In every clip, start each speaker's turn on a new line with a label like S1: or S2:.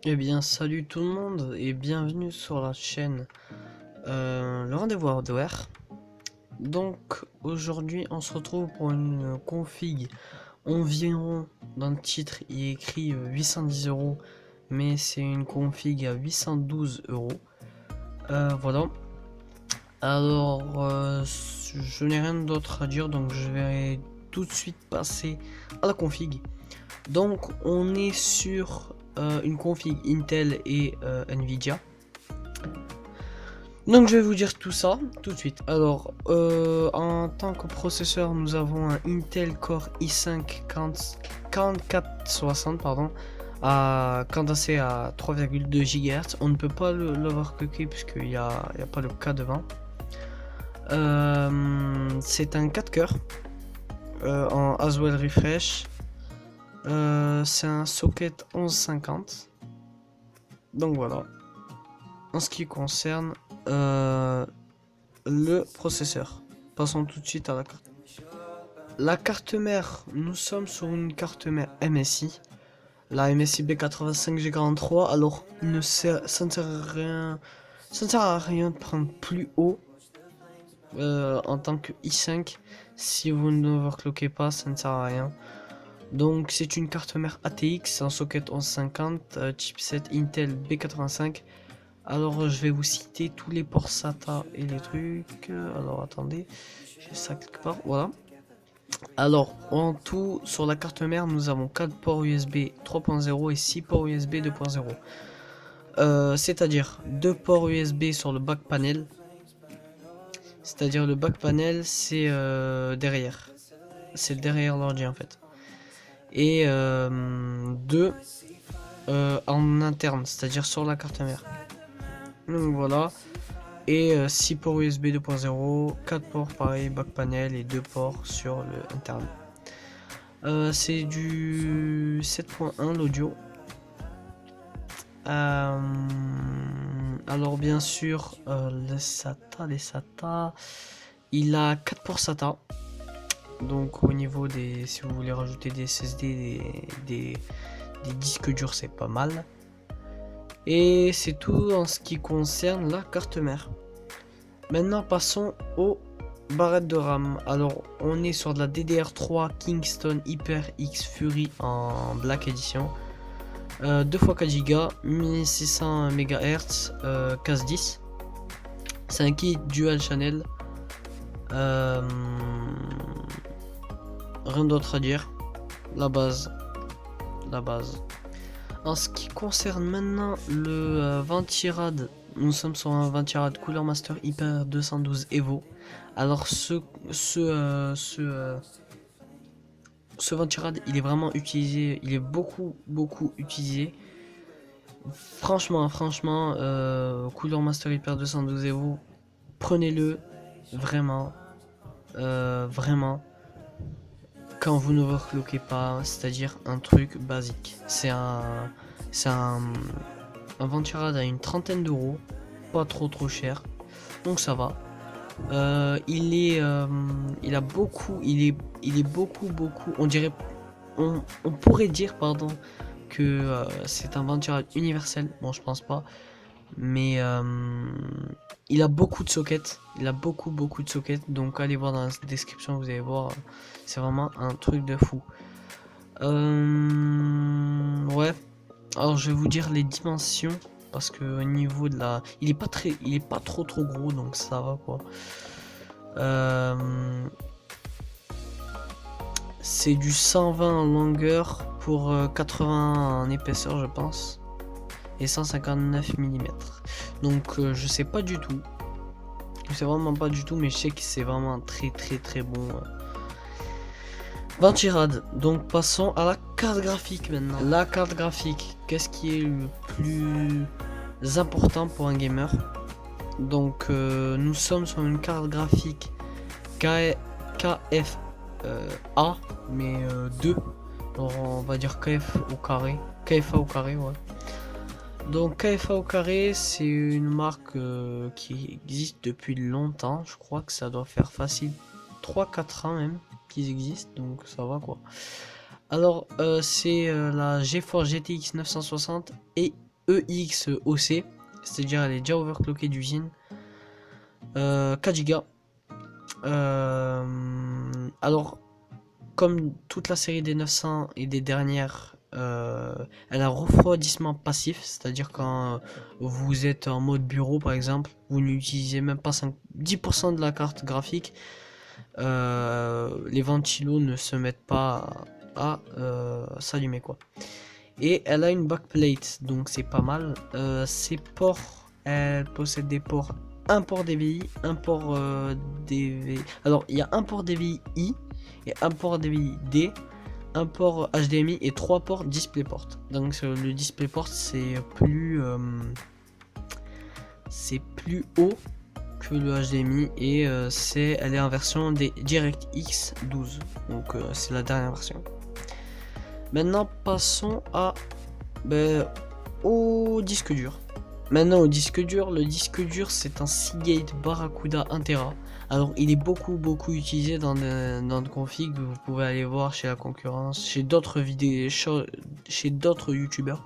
S1: Eh bien, salut tout le monde et bienvenue sur la chaîne Le Rendez-vous Hardware. Donc, aujourd'hui, on se retrouve pour une config environ. Dans le titre, il est écrit 810 euros, mais c'est une config à 812 euros. Voilà. Alors, je n'ai rien d'autre à dire, donc je vais tout de suite passer à la config. Donc, on est sur une config Intel et Nvidia. Donc je vais vous dire tout ça tout de suite. Alors en tant que processeur, nous avons un Intel Core i5 4460 pardon, condensé à 3,2 GHz. On ne peut pas l'overclocker puisqu'il n'y a pas le K devant. C'est un 4 coeurs en Haswell Refresh. C'est un socket 1150. Donc voilà. En ce qui concerne le processeur. Passons tout de suite à la carte. La carte mère, nous sommes sur une carte mère MSI. La MSI B85G43. Alors, ça ne sert à rien. Ça ne sert à rien de prendre plus haut en tant que i5. Si vous ne overclockez pas, ça ne sert à rien. Donc, c'est une carte mère ATX, un socket 1150, chipset Intel B85. Alors je vais vous citer tous les ports SATA et les trucs. Alors attendez, j'ai ça quelque part. Voilà. Alors en tout sur la carte mère nous avons 4 ports USB 3.0 et 6 ports USB 2.0. C'est-à-dire 2 ports USB sur le back panel. C'est-à-dire le back panel c'est derrière. C'est derrière l'ordi en fait. Et 2 en interne, c'est-à-dire sur la carte mère. Donc voilà. Et 6 ports USB 2.0, 4 ports pareil back panel et 2 ports sur le interne. C'est du 7.1 l'audio. Alors bien sûr les SATA, il a 4 ports SATA. Donc au niveau des, si vous voulez rajouter des SSD, des disques durs, c'est pas mal. Et c'est tout en ce qui concerne la carte mère. Maintenant passons aux barrettes de RAM. Alors on est sur de la DDR3 Kingston HyperX Fury en Black Edition. 2 x 4 Go, 1600 MHz, CAS 10. C'est un kit dual channel. Rien d'autre à dire. La base. En ce qui concerne maintenant le Ventirad, nous sommes sur un Ventirad Cooler Master Hyper 212 Evo. Alors ce Ventirad, il est vraiment utilisé, il est beaucoup utilisé. Franchement, Cooler Master Hyper 212 Evo, prenez-le vraiment, quand vous ne overclockez pas, c'est-à-dire un truc basique. C'est un Venturad à une trentaine d'euros, pas trop cher, donc ça va. Il a beaucoup, il est beaucoup, on dirait, on pourrait dire, pardon, que c'est un Venturad universel. Bon, je pense pas, mais il a beaucoup de sockets, beaucoup de sockets, donc allez voir dans la description, vous allez voir, c'est vraiment un truc de fou. Ouais, alors je vais vous dire les dimensions parce que au niveau de la, il est pas trop gros, donc ça va quoi. C'est du 120 en longueur pour 80 en épaisseur je pense, et 159 mm. Donc je sais pas du tout, je sais vraiment pas du tout, mais je sais que c'est vraiment un très bon Ventirad. Donc passons à la carte graphique maintenant. La carte graphique, qu'est-ce qui est le plus important pour un gamer? Donc nous sommes sur une carte graphique KFA, mais 2. Alors on va dire KFA au carré, ouais. Donc KFA au carré, c'est une marque qui existe depuis longtemps. Je crois que ça doit faire facile 3-4 ans même qu'ils existent, donc ça va quoi. Alors c'est la GeForce GTX 960 et EXOC, c'est-à-dire elle est déjà overclockée d'usine. 4 Go. Alors, comme toute la série des 900 et des dernières, elle a un refroidissement passif, c'est-à-dire quand vous êtes en mode bureau par exemple, vous n'utilisez même pas 10% de la carte graphique, les ventilos ne se mettent pas à s'allumer quoi. Et elle a une backplate, donc c'est pas mal. Ses ports, elle possède des ports, un port DVI, un port DVI. Alors il y a un port DVI I et un port DVI D, un port HDMI et 3 ports DisplayPort. Donc le DisplayPort c'est plus haut que le HDMI et elle est en version des DirectX 12. Donc c'est la dernière version. Maintenant passons au disque dur. Maintenant au disque dur, le disque dur c'est un Seagate Barracuda 1 Tera. Alors il est beaucoup utilisé dans de config, vous pouvez aller voir chez la concurrence, chez d'autres vidéos, chez d'autres youtubeurs,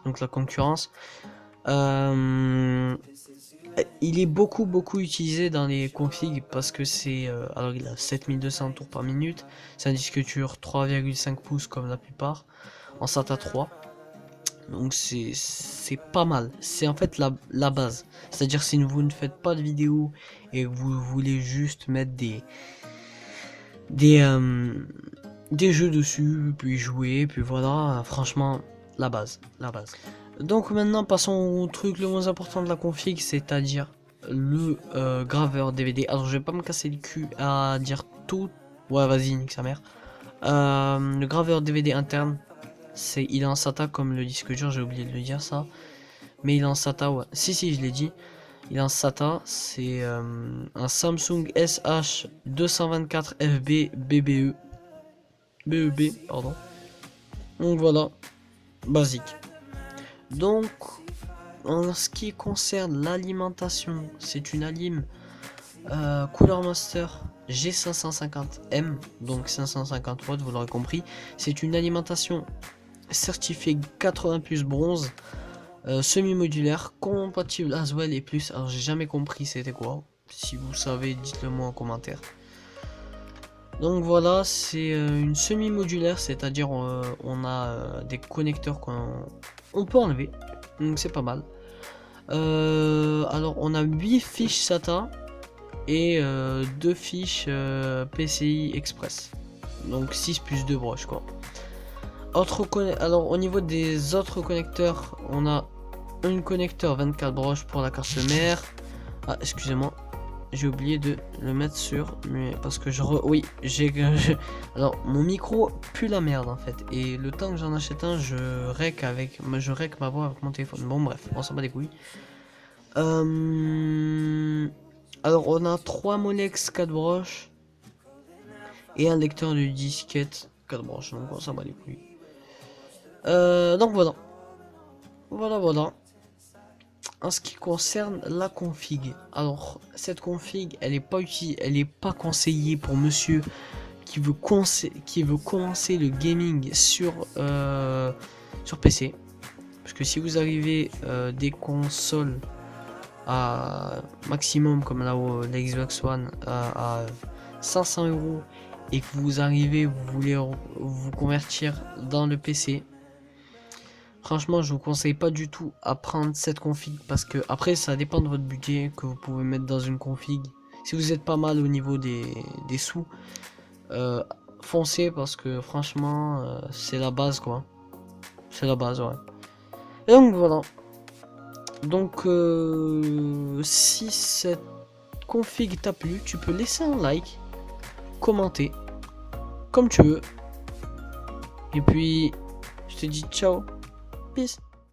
S1: donc la concurrence. Il est beaucoup utilisé dans les configs parce que c'est alors il a 7200 tours par minute, c'est un disque dur 3,5 pouces comme la plupart, en SATA 3. Donc c'est pas mal, c'est en fait la base. C'est-à-dire si vous ne faites pas de vidéo et que vous voulez juste mettre des jeux dessus, puis jouer, puis voilà, franchement la base. Donc maintenant passons au truc le moins important de la config, c'est-à-dire le graveur DVD. Alors je vais pas me casser le cul à dire tout. Ouais vas-y nique sa mère. Le graveur DVD interne, il est en SATA comme le disque dur, j'ai oublié de le dire ça. Mais il est en SATA, ouais. Si je l'ai dit. Il est en SATA, c'est un Samsung SH224FB BEB, pardon. Donc voilà, basique. Donc, en ce qui concerne l'alimentation, c'est une Alim Cooler Master G550M, donc 550 watts, vous l'aurez compris. C'est une alimentation certifiée 80 plus bronze, semi-modulaire, compatible Haswell et plus. Alors j'ai jamais compris c'était quoi. Si vous savez, dites-le moi en commentaire. Donc voilà, c'est une semi-modulaire, c'est-à-dire on a des connecteurs qu'on peut enlever, donc c'est pas mal. Alors on a 8 fiches SATA et 2 fiches PCI Express, donc 6 plus 2 broches quoi. Alors au niveau des autres connecteurs, on a un connecteur 24 broches pour la carte mère. Ah excusez-moi, j'ai oublié de le mettre sur, mais parce que alors mon micro pue la merde en fait, et le temps que j'en achète un, je rec ma voix avec mon téléphone. Bon bref, on s'en bat les couilles. Alors on a 3 Molex 4 broches et un lecteur de disquette 4 broches, donc on s'en bat les couilles. Donc voilà. En ce qui concerne la config, alors cette config, elle est pas conseillée pour monsieur qui veut commencer le gaming sur PC, parce que si vous arrivez des consoles à maximum comme la Xbox One à 500 € et que vous voulez vous convertir dans le PC, franchement je vous conseille pas du tout à prendre cette config, parce que après ça dépend de votre budget que vous pouvez mettre dans une config. Si vous êtes pas mal au niveau des sous, foncez, parce que franchement c'est la base quoi. C'est la base, ouais. Et donc voilà. Donc si cette config t'a plu, tu peux laisser un like, commenter comme tu veux, et puis je te dis ciao, peace.